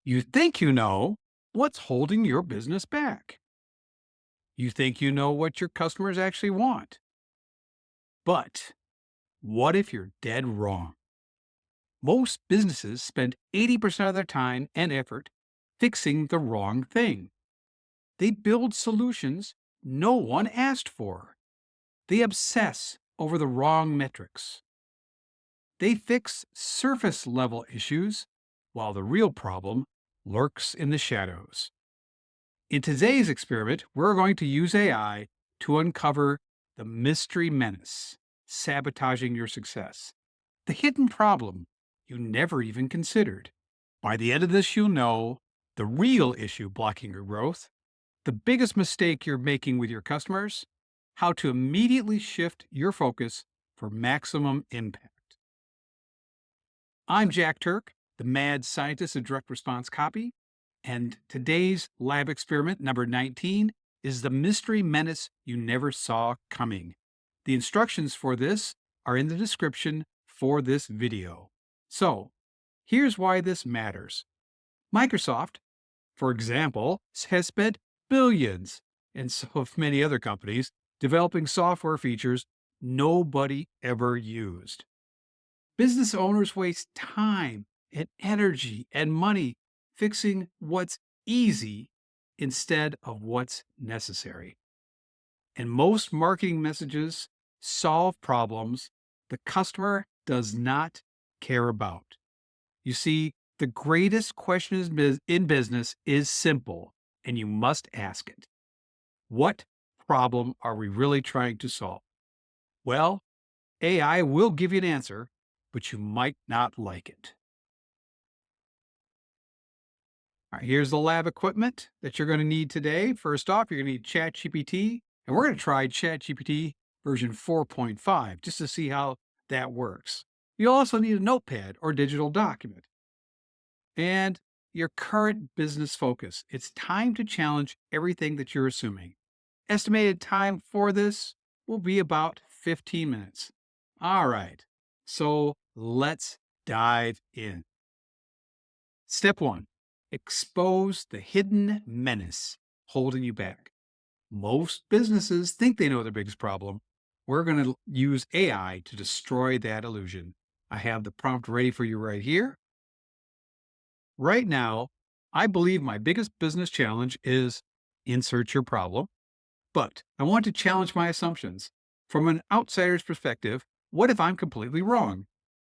You think you know what's holding your business back. You think you know what your customers actually want. But what if you're dead wrong? Most businesses spend 80% of their time and effort fixing the wrong thing. They build solutions no one asked for. They obsess over the wrong metrics. They fix surface level issues while the real problem lurks in the shadows. In today's experiment, we're going to use AI to uncover the mystery menace sabotaging your success, the hidden problem you never even considered. By the end of this, you'll know the real issue blocking your growth, the biggest mistake you're making with your customers, how to immediately shift your focus for maximum impact. I'm Jack Turk, the mad scientist of direct response copy, and today's lab experiment number 19 is the mystery menace you never saw coming. The instructions for this are in the description for this video. So, here's why this matters. Microsoft, for example, has spent billions, and so have many other companies, developing software features nobody ever used. Business owners waste time and energy and money fixing what's easy instead of what's necessary. And most marketing messages solve problems the customer does not care about. You see, the greatest question in business is simple, and you must ask it. What problem are we really trying to solve? Well, AI will give you an answer, but you might not like it. All right, here's the lab equipment that you're going to need today. First off, you're going to need ChatGPT, and we're going to try ChatGPT version 4.5 just to see how that works. You'll also need a notepad or digital document and your current business focus. It's time to challenge everything that you're assuming. Estimated time for this will be about 15 minutes. All right, so let's dive in. Step one, expose the hidden menace holding you back. Most businesses think they know their biggest problem. We're going to use AI to destroy that illusion. I have the prompt ready for you right here. Right now, I believe my biggest business challenge is insert your problem, but I want to challenge my assumptions. From an outsider's perspective, what if I'm completely wrong?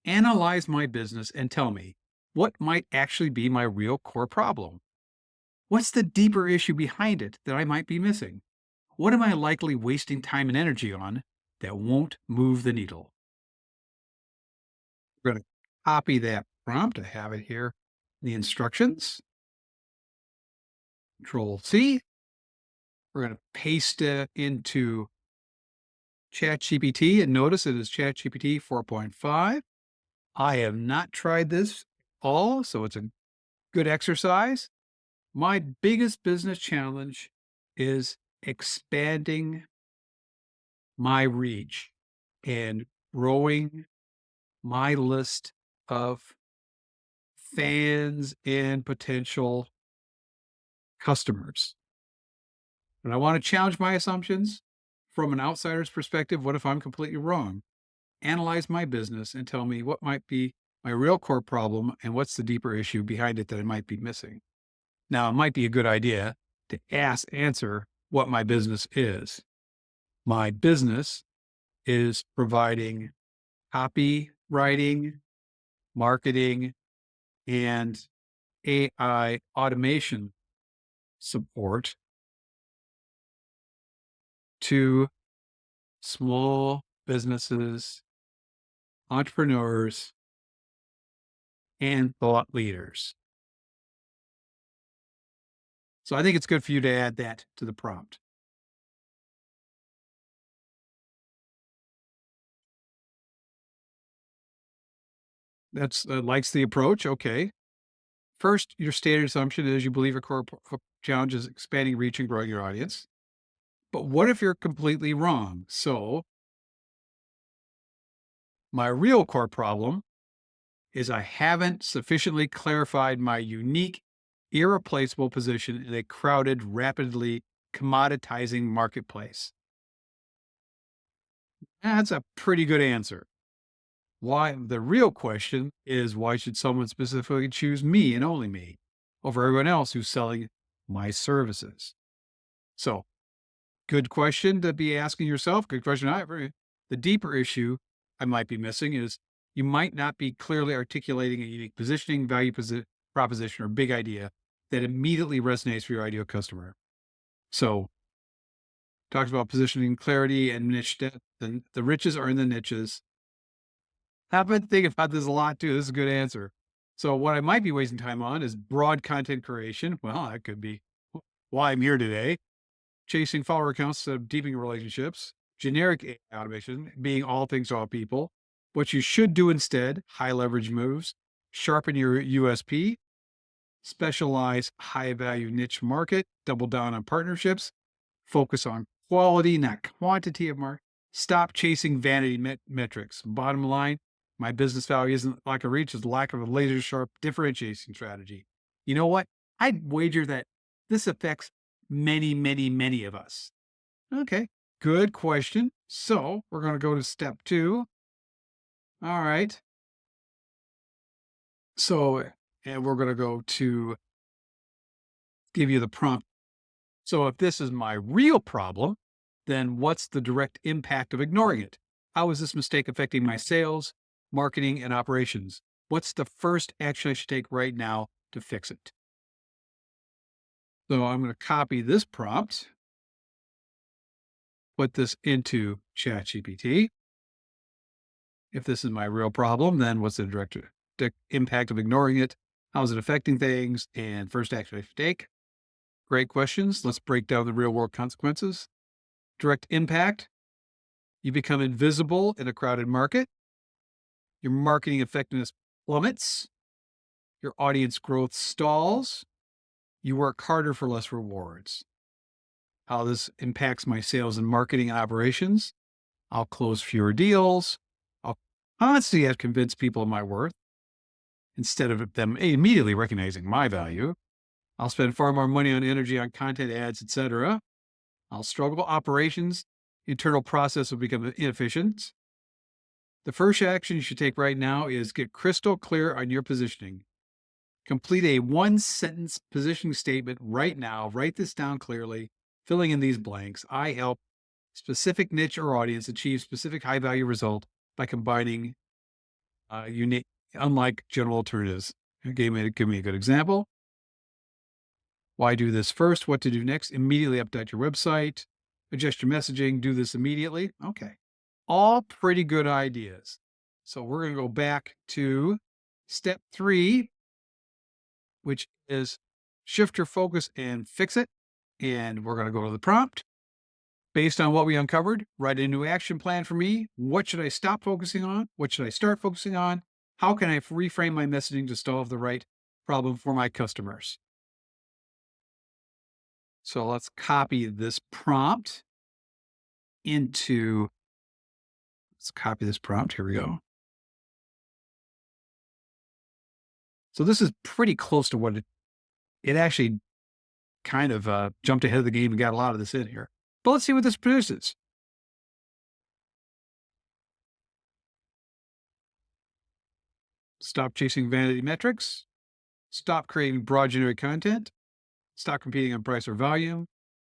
Analyze my business and tell me what might actually be my real core problem. What's the deeper issue behind it that I might be missing? What am I likely wasting time and energy on that won't move the needle? We're going to copy that prompt. I have it here. The instructions. Control C. We're going to paste it into ChatGPT, and notice it is ChatGPT 4.5. I have not tried this all, so it's a good exercise. My biggest business challenge is expanding my reach and growing my list of fans and potential customers. And I want to challenge my assumptions from an outsider's perspective. What if I'm completely wrong? Analyze my business and tell me what might be my real core problem and what's the deeper issue behind it that I might be missing. Now, it might be a good idea to answer what my business is. My business is providing copywriting, marketing, and AI automation support to small businesses, entrepreneurs, and thought leaders. So I think it's good for you to add that to the prompt. That's likes the approach. Okay. First, your stated assumption is you believe your core challenge is expanding reach and growing your audience. But what if you're completely wrong? So my real core problem is I haven't sufficiently clarified my unique irreplaceable position in a crowded, rapidly commoditizing marketplace? That's a pretty good answer. Why the real question is why should someone specifically choose me and only me over everyone else who's selling my services? So, good question to be asking yourself. Good question. The deeper issue I might be missing is you might not be clearly articulating a unique positioning, proposition, or big idea that immediately resonates for your ideal customer. So, talks about positioning clarity and niche depth. The riches are in the niches. I've been thinking about this a lot too. This is a good answer. So, what I might be wasting time on is broad content creation. Well, that could be why I'm here today. Chasing follower accounts instead of deepening relationships. Generic AI automation, being all things to all people. What you should do instead, high leverage moves. Sharpen your USP. Specialize high value niche market. Double down on partnerships. Focus on quality, not quantity of market. Stop chasing vanity metrics. Bottom line, my business value isn't lack of reach, it's lack of a laser sharp differentiation strategy. You know what? I'd wager that this affects many, many, many of us. Okay, good question. So we're going to go to step 2. All right. So, and we're going to go to give you the prompt. So if this is my real problem, then what's the direct impact of ignoring it? How is this mistake affecting my sales, marketing, and operations? What's the first action I should take right now to fix it? So I'm going to copy this prompt, put this into ChatGPT. If this is my real problem, then what's the direct impact of ignoring it? How is it affecting things? And first action I should take? Great questions. Let's break down the real world consequences. Direct impact. You become invisible in a crowded market. Your marketing effectiveness plummets. Your audience growth stalls. You work harder for less rewards. How this impacts my sales and marketing and operations. I'll close fewer deals. I'll constantly have to convince people of my worth instead of them immediately recognizing my value. I'll spend far more money on energy, on content ads, etc. I'll struggle operations. Internal process will become inefficient. The first action you should take right now is get crystal clear on your positioning. Complete a 1-sentence positioning statement right now. Write this down clearly, filling in these blanks. I help specific niche or audience achieve specific high value result by combining unique, unlike general alternatives. Give me a good example. Why do this first? What to do next? Immediately update your website. Adjust your messaging. Do this immediately. Okay. All pretty good ideas. So we're going to go back to step 3, which is shift your focus and fix it. And we're going to go to the prompt. Based on what we uncovered, write a new action plan for me. What should I stop focusing on? What should I start focusing on? How can I reframe my messaging to solve the right problem for my customers? So let's copy this prompt into, let's copy this prompt. Here we go. So this is pretty close to what it actually kind of jumped ahead of the game and got a lot of this in here. But let's see what this produces. Stop chasing vanity metrics. Stop creating broad generic content. Stop competing on price or volume.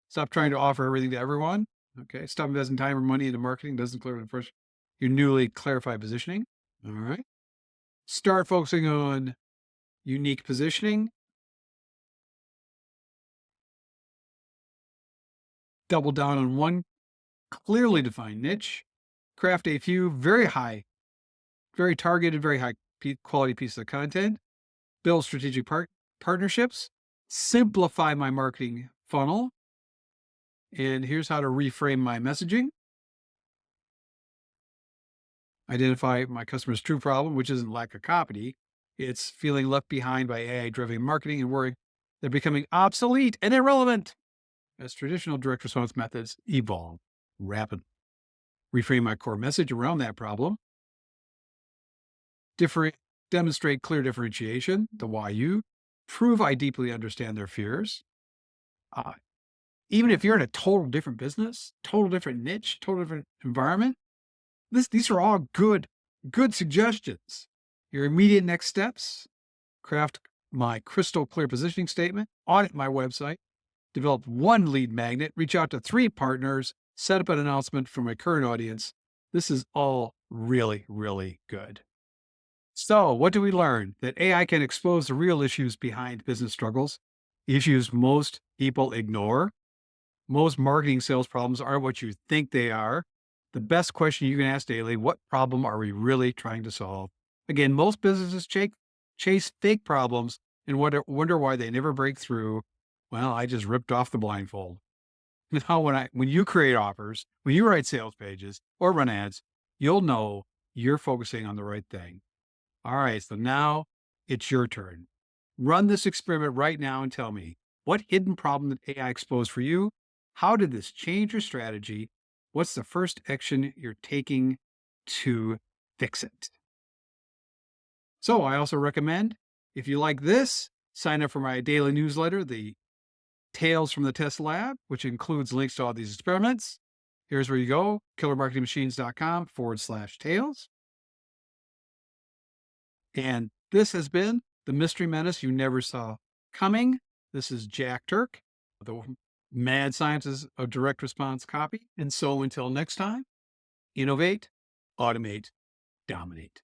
Stop trying to offer everything to everyone. Okay. Stop investing time or money into marketing. Doesn't clear the first your newly clarified positioning. All right. Start focusing on unique positioning. Double down on one clearly defined niche. Craft a few very targeted, very high quality pieces of content. Build strategic partnerships. Simplify my marketing funnel. And here's how to reframe my messaging. Identify my customer's true problem, which isn't lack of copy. It's feeling left behind by AI-driven marketing and worrying they're becoming obsolete and irrelevant as traditional direct response methods evolve rapidly. Reframe my core message around that problem. Demonstrate clear differentiation, the why you. Prove I deeply understand their fears. Uh, Even if you're in a total different business, total different niche, total different environment, these are all good suggestions. Your immediate next steps: craft my crystal clear positioning statement, audit my website, develop one lead magnet, reach out to 3 partners, set up an announcement for my current audience. This is all really, really good. So, what do we learn? That AI can expose the real issues behind business struggles, issues most people ignore. Most marketing sales problems are what you think they are. The best question you can ask daily: what problem are we really trying to solve? Again, most businesses chase fake problems and wonder why they never break through. Well, I just ripped off the blindfold. Now, when you create offers, when you write sales pages or run ads, you'll know you're focusing on the right thing. All right, so now it's your turn. Run this experiment right now and tell me, what hidden problem did AI expose for you? How did this change your strategy? What's the first action you're taking to fix it? So, I also recommend, if you like this, sign up for my daily newsletter, the Tales from the Test Lab, which includes links to all these experiments. Here's where you go: killermarketingmachines.com/tales. And this has been the Mystery Menace you never saw coming. This is Jack Turk, the mad scientist of direct response copy. And so until next time, innovate, automate, dominate.